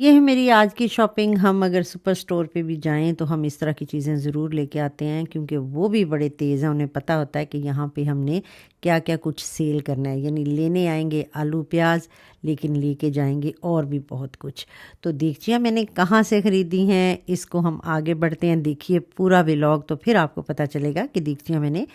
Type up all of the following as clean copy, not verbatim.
ये है मेरी आज की शॉपिंग। हम अगर सुपर स्टोर पे भी जाएँ तो हम इस तरह की चीज़ें ज़रूर लेके आते हैं, क्योंकि वो भी बड़े तेज़ हैं। उन्हें पता होता है कि यहाँ पे हमने क्या-क्या कुछ सेल करना है। यानी लेने आएँगे आलू प्याज़, लेकिन लेके जाएँगे और भी बहुत कुछ। तो देगचियाँ मैंने कहाँ से ख़रीदी हैं, इसको हम आगे बढ़ते हैं। देखिए पूरा व्लॉग, तो फिर आपको पता चलेगा कि देगचियाँ मैंने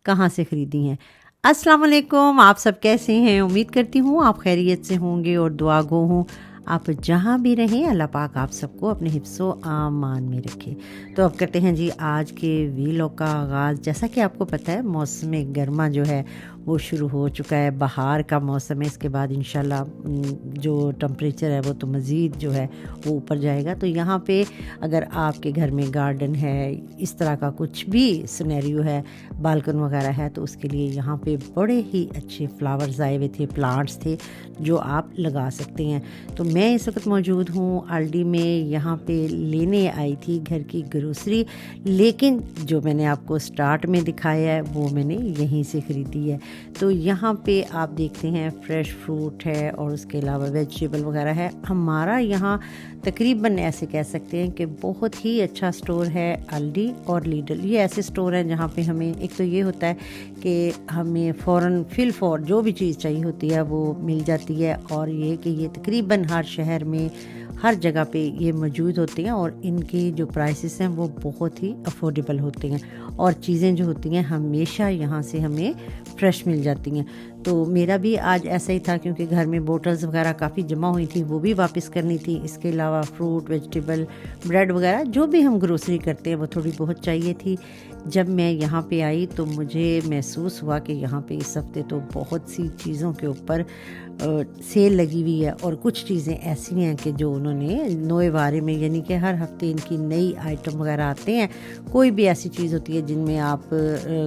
कहाँ से ख़रीदी हैं। अस्सलाम वालेकुम, आप सब कैसे हैं? उम्मीद करती हूँ आप खैरियत से होंगे और दुआ गो हूँ। आप जहाँ भी रहें अल्लाह पाक आप सबको अपने हिफ्ज़ो आमान में रखे। तो अब करते हैं जी आज के व्लॉग का आगाज़। जैसा कि आपको पता है मौसम गर्मा जो है वो शुरू हो चुका है, बहार का मौसम है। इसके बाद इंशाल्लाह जो टेम्परेचर है वो तो मज़ीद जो है वो ऊपर जाएगा। तो यहाँ पे अगर आपके घर में गार्डन है, इस तरह का कुछ भी सिनेरियो है, बालकन वगैरह है, तो उसके लिए यहाँ पे बड़े ही अच्छे फ्लावर्स आए हुए थे, प्लांट्स थे जो आप लगा सकते हैं। तो मैं इस वक्त मौजूद हूँ आल्डी में। यहाँ पे लेने आई थी घर की ग्रोसरी, लेकिन जो मैंने आपको स्टार्ट में दिखाया है वो मैंने यहीं से ख़रीदी है। तो यहाँ पे आप देखते हैं फ्रेश फ्रूट है और उसके अलावा वेजिटेबल वगैरह है। हमारा यहाँ तकरीबन ऐसे कह सकते हैं कि बहुत ही अच्छा स्टोर है आल्डी और लीडल। ये ऐसे स्टोर हैं जहाँ पे हमें एक तो ये होता है कि हमें फ़ौरन फौर जो भी चीज़ चाहिए होती है वो मिल जाती है, और ये कि ये तकरीबन हर शहर में हर जगह पे ये मौजूद होते हैं और इनकी जो प्राइसेस हैं वो बहुत ही अफोर्डेबल होते हैं, और चीज़ें जो होती हैं हमेशा यहाँ से हमें फ्रेश मिल जाती हैं। तो मेरा भी आज ऐसा ही था, क्योंकि घर में बोटल्स वगैरह काफ़ी जमा हुई थी, वो भी वापस करनी थी। इसके अलावा फ्रूट, वेजिटेबल, ब्रेड वगैरह जो भी हम ग्रोसरी करते हैं वो थोड़ी बहुत चाहिए थी। जब मैं यहाँ पे आई तो मुझे महसूस हुआ कि यहाँ पे इस हफ्ते तो बहुत सी चीज़ों के ऊपर सेल लगी हुई है, और कुछ चीज़ें ऐसी हैं कि जो उन्होंने नए बारे में, यानी कि हर हफ्ते इनकी नई आइटम वगैरह आते हैं। कोई भी ऐसी चीज़ होती है जिनमें आप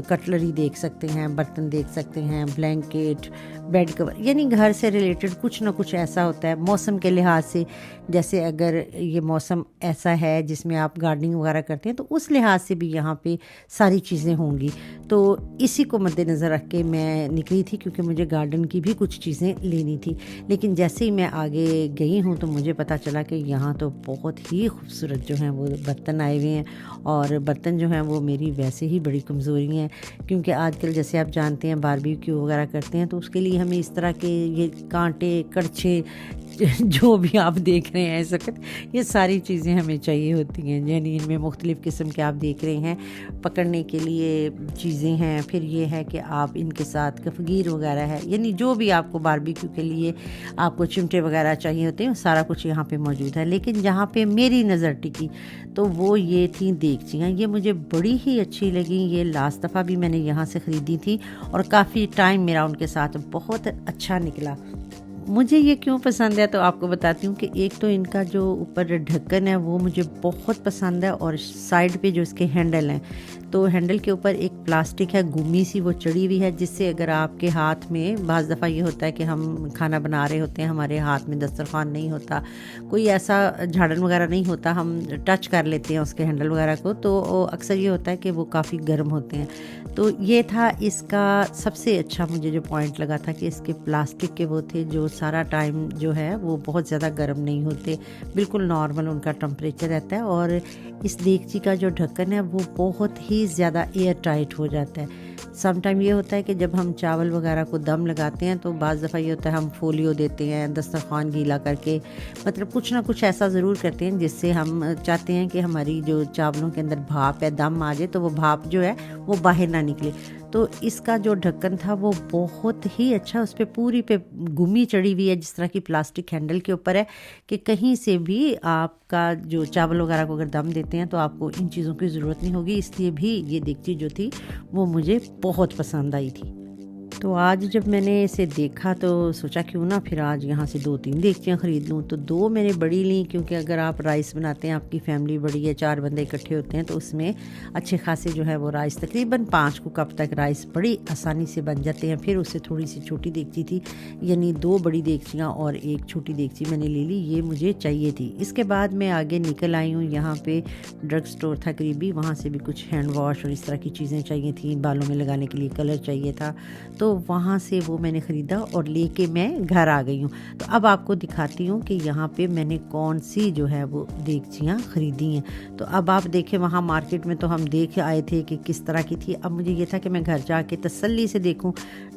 कटलरी देख सकते हैं, बर्तन देख सकते हैं, ब्लैंकेट, बेड कवर, यानी घर से रिलेटेड कुछ ना कुछ ऐसा होता है मौसम के लिहाज से। जैसे अगर ये मौसम ऐसा है जिसमें आप गार्डनिंग वगैरह करते हैं तो उस लिहाज से भी यहाँ पे सारी चीज़ें होंगी। तो इसी को मद्देनज़र रख के मैं निकली थी, क्योंकि मुझे गार्डन की भी कुछ चीज़ें लेनी थी। लेकिन जैसे ही मैं आगे गई हूँ तो मुझे पता चला कि यहाँ तो बहुत ही खूबसूरत जो हैं वो बर्तन आए हुए हैं, और बर्तन जो हैं वो मेरी वैसे ही बड़ी कमज़ोरी हैं, क्योंकि आजकल जैसे आप जानते हैं बारबेक्यू वगैरह करते हैं तो उसके लिए हमें इस तरह के ये कांटे, कड़छे जो भी आप देख रहे हैं इस वक्त, ये सारी चीज़ें हमें चाहिए होती हैं। यानी इनमें मुख्तलिफ़ किस्म के आप देख रहे हैं पकड़ने के लिए चीज़ें हैं। फिर ये है कि आप इनके साथ कफगीर वगैरह है, यानी जो भी आपको बारबेक्यू के लिए आपको चिमटे वगैरह चाहिए होते हैं सारा कुछ यहाँ पे मौजूद है। लेकिन जहाँ पे मेरी नज़र टिकी तो वो ये थी देगचियाँ। ये मुझे बड़ी ही अच्छी लगी। ये लास्ट दफ़ा भी मैंने यहाँ से ख़रीदी थी और काफ़ी टाइम मेरा उनके साथ बहुत अच्छा निकला। मुझे ये क्यों पसंद है तो आपको बताती हूँ कि एक तो इनका जो ऊपर ढक्कन है वो मुझे बहुत पसंद है, और साइड पे जो इसके हैंडल हैं, तो हैंडल के ऊपर एक प्लास्टिक है गुम्मी सी वो चढ़ी हुई है, जिससे अगर आपके हाथ में, बाज़ दफ़ा ये होता है कि हम खाना बना रहे होते हैं, हमारे हाथ में दस्तरखान नहीं होता, कोई ऐसा झाड़न वगैरह नहीं होता, हम टच कर लेते हैं उसके हैंडल वगैरह को, तो अक्सर ये होता है कि वो काफ़ी गर्म होते हैं। तो ये था इसका सबसे अच्छा मुझे जो पॉइंट लगा था कि इसके प्लास्टिक के वो थे जो सारा टाइम जो है वो बहुत ज़्यादा गर्म नहीं होते, बिल्कुल नॉर्मल उनका टेम्परेचर रहता है। और इस देगची का जो ढक्कन है वो बहुत ही ज़्यादा एयर टाइट हो जाता है। सम टाइम ये होता है कि जब हम चावल वगैरह को दम लगाते हैं तो बाज़ दफ़ा ये होता है हम फोलियो देते हैं दस्तरखान गीला करके, मतलब कुछ ना कुछ ऐसा ज़रूर करते हैं जिससे हम चाहते हैं कि हमारी जो चावलों के अंदर भाप है, दम आ जाए, तो वो भाप जो है वो बाहर ना निकले। तो इसका जो ढक्कन था वो बहुत ही अच्छा, उस पर पूरी पे गुम्मी चढ़ी हुई है जिस तरह की प्लास्टिक हैंडल के ऊपर है, कि कहीं से भी आपका जो चावल वगैरह को अगर दम देते हैं तो आपको इन चीज़ों की ज़रूरत नहीं होगी। इसलिए भी ये देगची जो थी वो मुझे बहुत पसंद आई थी। तो आज जब मैंने इसे देखा तो सोचा क्यों ना फिर आज यहाँ से 2-3 देगचियाँ ख़रीद लूँ। तो 2 मैंने बड़ी ली, क्योंकि अगर आप राइस बनाते हैं, आपकी फैमिली बड़ी है, 4 बंदे इकट्ठे होते हैं, तो उसमें अच्छे खासे जो है वो राइस, तकरीबन 5 कप तक राइस बड़ी आसानी से बन जाते हैं। फिर उससे थोड़ी सी छोटी देगची थी, यानी 2 बड़ी देगचियाँ और एक छोटी देगची मैंने ले ली, ये मुझे चाहिए थी। इसके बाद मैं आगे निकल आई हूँ, यहाँ पे ड्रग स्टोर था करीबी, वहाँ से भी कुछ हैंड वॉश और इस तरह की चीज़ें चाहिए थी, बालों में लगाने के लिए कलर चाहिए था। तो تو وہاں سے وہ میں نے خریدا اور لے کے میں گھر آ گئی ہوں. تو اب آپ کو دکھاتی ہوں کہ یہاں پہ میں نے کون سی جو ہے وہ دیگچیاں خریدی ہیں. تو اب آپ دیکھیں وہاں مارکیٹ میں تو ہم دیکھ آئے تھے کہ کس طرح کی تھی. اب مجھے یہ تھا کہ میں گھر جا کے تسلی سے دیکھوں.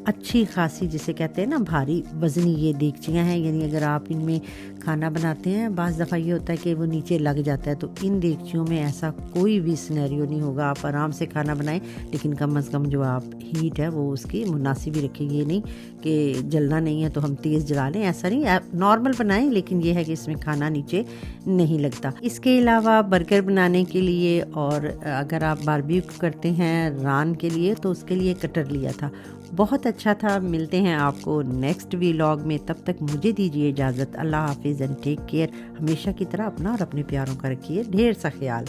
اچھی خاصی جسے کہتے ہیں نا بھاری وزنی یہ دیگچیاں ہیں، یعنی اگر آپ ان میں کھانا بناتے ہیں بعض دفعہ یہ ہوتا ہے کہ وہ نیچے لگ جاتا ہے، تو ان دیگچیوں میں ایسا کوئی بھی سینیریو نہیں ہوگا. آپ آرام سے کھانا بنائیں، لیکن کم از کم جو آپ ہیٹ ہے وہ اس کی مناسب ہی رکھیں. یہ نہیں کہ جلنا نہیں ہے تو ہم تیز جلا لیں، ایسا نہیں. آپ نارمل بنائیں لیکن یہ ہے کہ اس میں کھانا نیچے نہیں لگتا. اس کے علاوہ برگر بنانے کے لیے اور اگر آپ باربیکیو کرتے ہیں ران کے لیے تو اس کے لیے کٹر لیا تھا، بہت اچھا تھا. ملتے ہیں آپ کو نیکسٹ ویلاگ میں، تب تک مجھے دیجیے اجازت. اللہ حافظ اینڈ ٹیک کیئر. ہمیشہ کی طرح اپنا اور اپنے پیاروں کا رکھیے ڈھیر سا خیال.